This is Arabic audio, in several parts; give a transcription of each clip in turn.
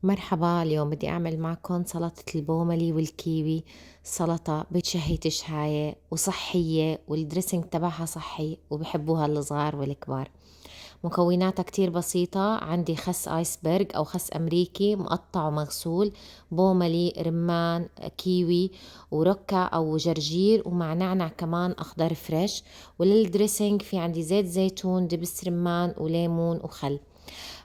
مرحبا، اليوم بدي أعمل معكم سلطة البوملي والكيوي. سلطة بتشهي تشهاية وصحية، والدريسنج تبعها صحي وبحبوها الصغار والكبار. مكوناتها كتير بسيطة. عندي خس آيسبرغ أو خس أمريكي مقطع ومغسول، بوملي، رمان، كيوي، وركة أو جرجير، ومع نعناع كمان أخضر فريش. وللدريسنج في عندي زيت زيتون، دبس رمان، وليمون وخل.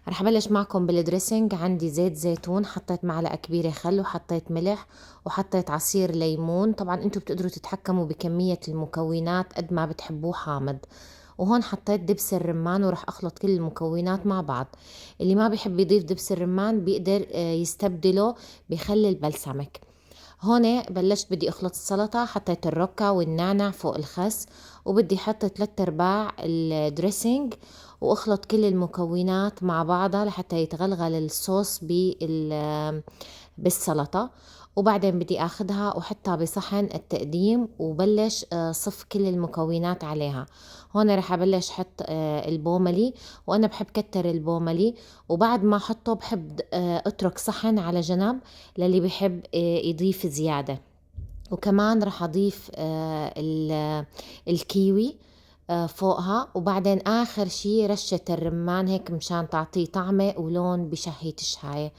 رح أبلش معكم بالدريسنج. عندي زيت زيتون، حطيت معلقة كبيرة خل، وحطيت ملح، وحطيت عصير ليمون. طبعا انتوا بتقدروا تتحكموا بكمية المكونات قد ما بتحبوه حامض. وهون حطيت دبس الرمان، ورح أخلط كل المكونات مع بعض. اللي ما بيحب يضيف دبس الرمان بيقدر يستبدله بخل البلسمك. هون بلشت بدي اخلط السلطة. حطيت الركة والنعنع فوق الخس، وبدي احط 3/4 الدريسنج، واخلط كل المكونات مع بعضها لحتى يتغلغل الصوص بالسلطة. وبعدين بدي اخدها وحطها بصحن التقديم، وبلش صف كل المكونات عليها. هون رح ابلش حط البوملي، وانا بحب كتر البوملي. وبعد ما احطه بحب اترك صحن على جنب للي بحب يضيف زيادة. وكمان رح أضيف الكيوي فوقها. وبعدين آخر شي رشة الرمان هيك مشان تعطيه طعمة ولون بشهي تشهاية.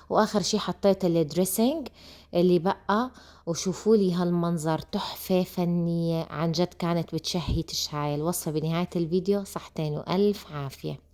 وآخر شي حطيت الدريسنج اللي بقى. وشوفوا لي هالمنظر، تحفة فنية عن جد، كانت بتشهي تشهاية. الوصفة بنهاية الفيديو. صحتين وألف عافية.